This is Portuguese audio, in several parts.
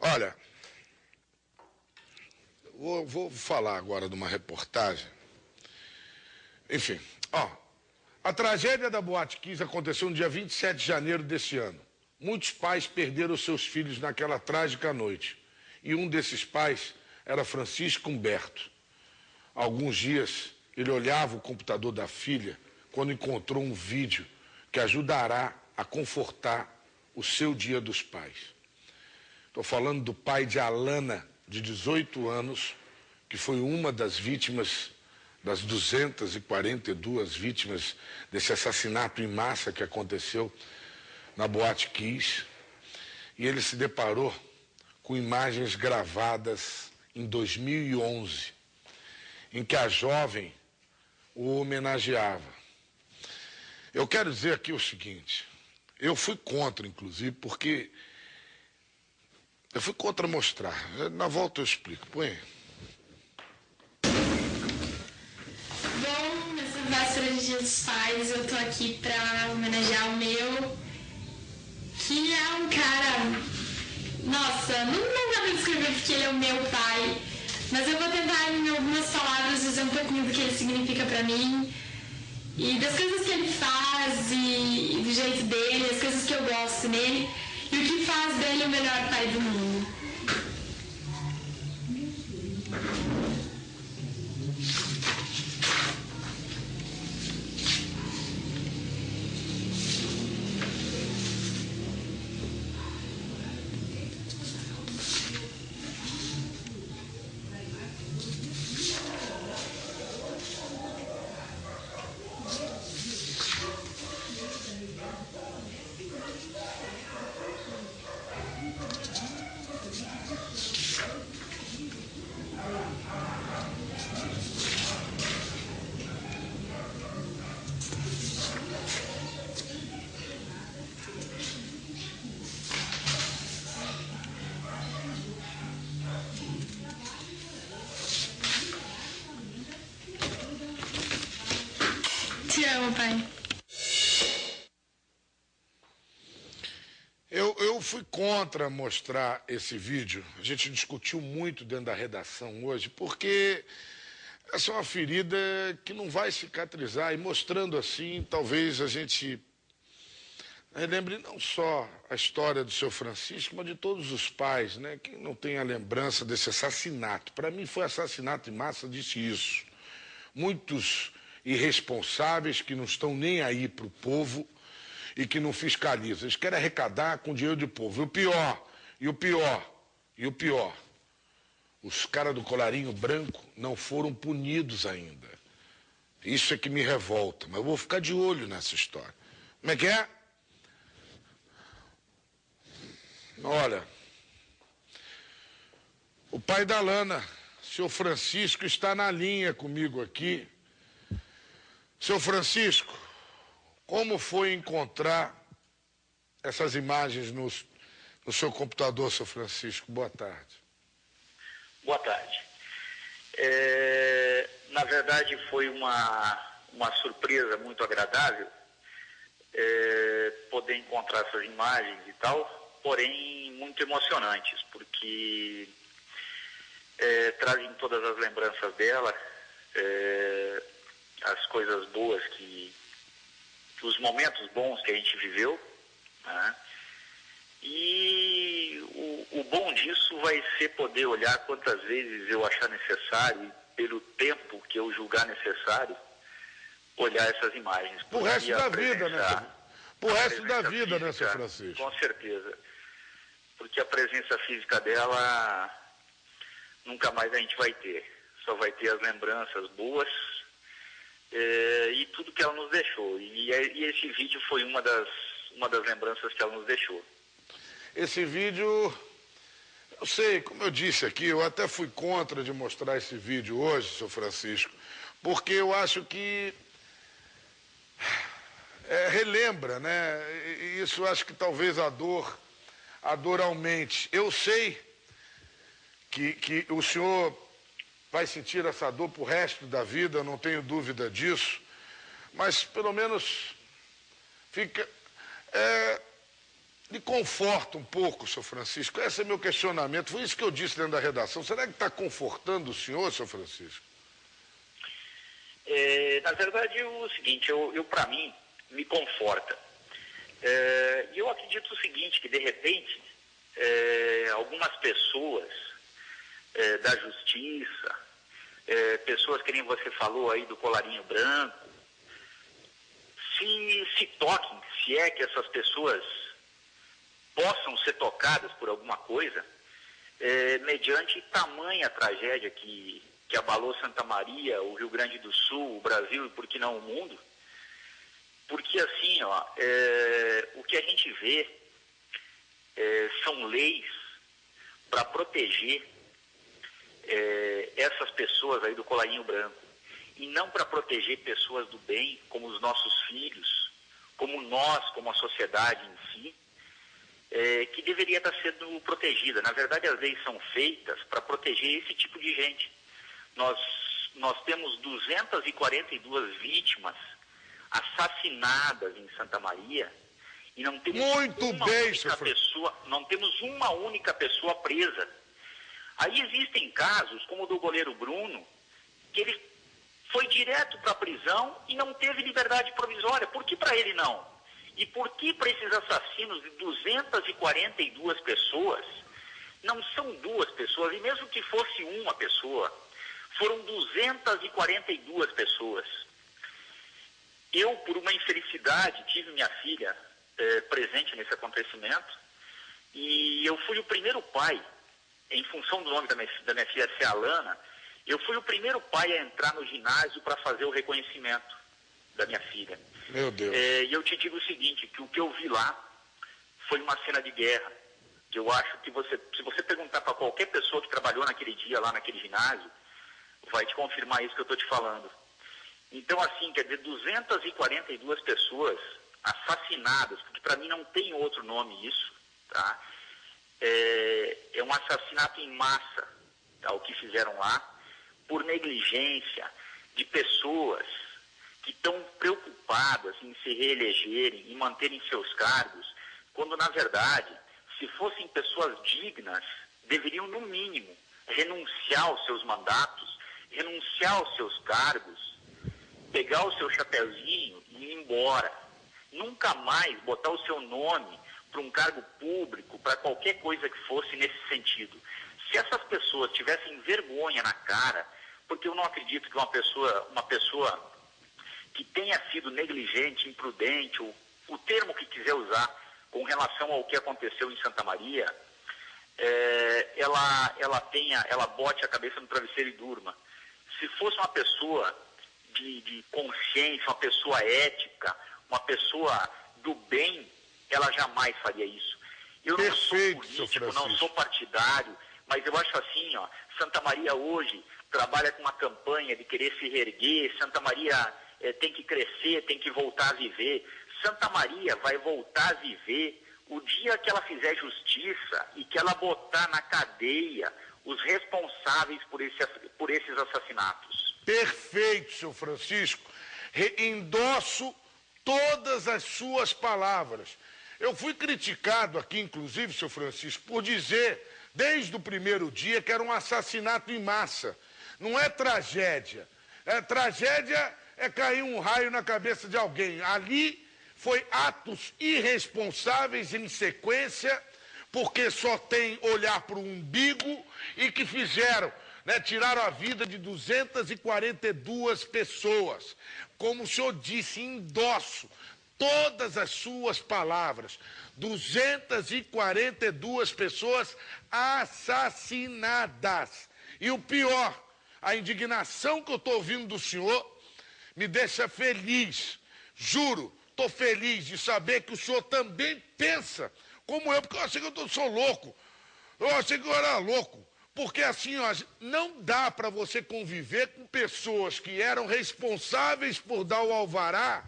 Olha, vou falar agora de uma reportagem. Enfim, a tragédia da Boate Kiss aconteceu no dia 27 de janeiro desse ano. Muitos pais perderam seus filhos naquela trágica noite. E um desses pais era Francisco Humberto. Há alguns dias, ele olhava o computador da filha quando encontrou um vídeo que ajudará a confortar o seu Dia dos Pais. Estou falando do pai de Alana, de 18 anos, que foi uma das vítimas, das 242 vítimas desse assassinato em massa que aconteceu na Boate Kiss. E ele se deparou com imagens gravadas em 2011, em que a jovem o homenageava. Eu quero dizer aqui o seguinte, eu fui contra, inclusive, porque eu fui contra mostrar. Na volta eu explico. Põe aí. Bom, nessa véspera de Dia dos Pais, eu tô aqui pra homenagear o meu, que é um cara... Nossa, não dá pra descrever porque ele é o meu pai, mas eu vou tentar, em algumas palavras, dizer um pouquinho do que ele significa pra mim, e das coisas que ele faz, e do jeito dele, as coisas que eu gosto nele, e o que faz dele o melhor pai do mundo. Te amo, pai. Eu fui contra mostrar esse vídeo. A gente discutiu muito dentro da redação hoje, porque essa é uma ferida que não vai cicatrizar. E mostrando assim, talvez a gente relembre não só a história do seu Francisco, mas de todos os pais, né? Quem não tem a lembrança desse assassinato. Para mim foi assassinato em massa, disse isso. Muitos irresponsáveis que não estão nem aí para o povo e que não fiscalizam. Eles querem arrecadar com dinheiro do povo. E o pior, os caras do colarinho branco não foram punidos ainda. Isso é que me revolta, mas eu vou ficar de olho nessa história. Como é que é? Olha, o pai da Alana, seu Francisco, está na linha comigo aqui. Seu Francisco, como foi encontrar essas imagens no seu computador, seu Francisco? Boa tarde. Boa tarde. Na verdade, foi uma surpresa muito agradável poder encontrar essas imagens e tal, porém muito emocionantes, porque trazem todas as lembranças dela, as coisas boas os momentos bons que a gente viveu, né? E o bom disso vai ser poder olhar quantas vezes eu achar necessário, pelo tempo que eu julgar necessário, olhar essas imagens. Pro resto da vida, né? Pro resto da vida, né, seu Francisco? Com certeza. Porque a presença física dela nunca mais a gente vai ter. Só vai ter as lembranças boas e tudo que ela nos deixou. E esse vídeo foi uma das lembranças que ela nos deixou. Esse vídeo, eu sei, como eu disse aqui, eu até fui contra de mostrar esse vídeo hoje, seu Francisco, porque eu acho que relembra, né? E isso eu acho que talvez a dor aumente. Eu sei que o senhor vai sentir essa dor pro resto da vida, eu não tenho dúvida disso, mas pelo menos fica... me conforta um pouco, senhor Francisco. Esse é meu questionamento. Foi isso que eu disse dentro da redação. Será que está confortando o senhor, senhor Francisco? Na verdade, é o seguinte, eu para mim, me conforta. E eu acredito o seguinte, que de repente, algumas pessoas da justiça, pessoas que nem você falou aí do colarinho branco, se toquem, se é que essas pessoas possam ser tocadas por alguma coisa, mediante tamanha tragédia que abalou Santa Maria, o Rio Grande do Sul, o Brasil e por que não o mundo. Porque assim, o que a gente vê são leis para proteger essas pessoas aí do colarinho branco, e não para proteger pessoas do bem, como os nossos filhos, como nós, como a sociedade em si, que deveria estar sendo protegida. Na verdade, as leis são feitas para proteger esse tipo de gente. Nós temos 242 vítimas assassinadas em Santa Maria e não temos não temos uma única pessoa presa. Aí existem casos, como o do goleiro Bruno, que ele foi direto para a prisão e não teve liberdade provisória. Por que para ele não? E por que para esses assassinos de 242 pessoas, não são duas pessoas, e mesmo que fosse uma pessoa, foram 242 pessoas. Eu, por uma infelicidade, tive minha filha presente nesse acontecimento, e eu fui o primeiro pai, em função do nome da minha filha ser Alana, eu fui o primeiro pai a entrar no ginásio para fazer o reconhecimento da minha filha. Meu Deus. E eu te digo o seguinte, que o que eu vi lá foi uma cena de guerra, que eu acho que se você perguntar para qualquer pessoa que trabalhou naquele dia lá naquele ginásio, vai te confirmar isso que eu estou te falando. Então, assim, quer dizer, 242 pessoas assassinadas, porque para mim não tem outro nome isso, tá? É um assassinato em massa, tá, o que fizeram lá, por negligência de pessoas que estão preocupadas em se reelegerem, em manterem seus cargos, quando, na verdade, se fossem pessoas dignas, deveriam, no mínimo, renunciar aos seus mandatos, renunciar aos seus cargos, pegar o seu chapeuzinho e ir embora. Nunca mais botar o seu nome para um cargo público, para qualquer coisa que fosse nesse sentido. Se essas pessoas tivessem vergonha na cara, porque eu não acredito que uma pessoa que tenha sido negligente, imprudente, ou o termo que quiser usar com relação ao que aconteceu em Santa Maria, ela bote a cabeça no travesseiro e durma. Se fosse uma pessoa de consciência, uma pessoa ética, uma pessoa do bem, ela jamais faria isso. Eu não sou político, não sou partidário, mas eu acho assim, Santa Maria hoje trabalha com uma campanha de querer se reerguer, Santa Maria tem que crescer, tem que voltar a viver. Santa Maria vai voltar a viver o dia que ela fizer justiça e que ela botar na cadeia os responsáveis por esses assassinatos. Perfeito, senhor Francisco. Endosso todas as suas palavras. Eu fui criticado aqui, inclusive, senhor Francisco, por dizer, desde o primeiro dia, que era um assassinato em massa. Não é tragédia. Tragédia é cair um raio na cabeça de alguém. Ali foi atos irresponsáveis em sequência, porque só tem olhar para o umbigo e que fizeram, tiraram a vida de 242 pessoas. Como o senhor disse, endosso todas as suas palavras. 242 pessoas assassinadas. E o pior, a indignação que eu estou ouvindo do senhor me deixa feliz. Juro, estou feliz de saber que o senhor também pensa como eu, porque eu achei que eu sou louco. Eu achei que eu era louco. Porque assim, não dá para você conviver com pessoas que eram responsáveis por dar o alvará,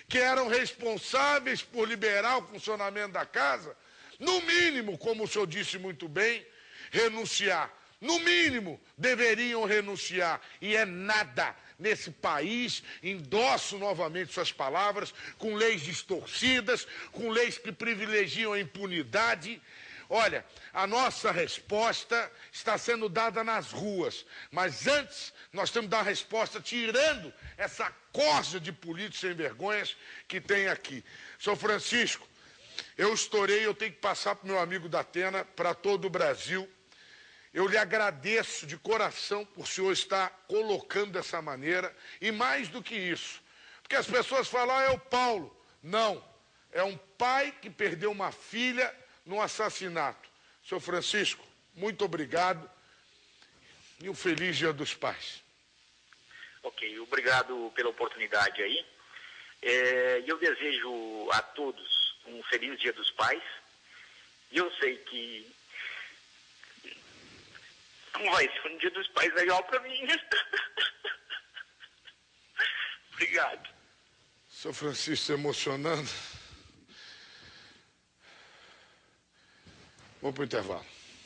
que eram responsáveis por liberar o funcionamento da casa, no mínimo, como o senhor disse muito bem, renunciar. No mínimo, deveriam renunciar. E é nada. nesse país, endosso novamente suas palavras, com leis distorcidas, com leis que privilegiam a impunidade. Olha, a nossa resposta está sendo dada nas ruas, mas antes nós temos que dar a resposta tirando essa corja de políticos sem vergonhas que tem aqui. Senhor Francisco, eu estourei, eu tenho que passar para o meu amigo da Atena, para todo o Brasil. Eu lhe agradeço de coração por o senhor estar colocando dessa maneira, e mais do que isso, porque as pessoas falam, é o Paulo. Não, é um pai que perdeu uma filha num assassinato. Senhor Francisco, muito obrigado e um feliz Dia dos Pais. Ok, obrigado pela oportunidade aí. Eu desejo a todos um feliz Dia dos Pais. E eu sei que não vai ser um Dia dos Pais legal para mim. Obrigado. Senhor Francisco, se emocionando. Vamos para o intervalo.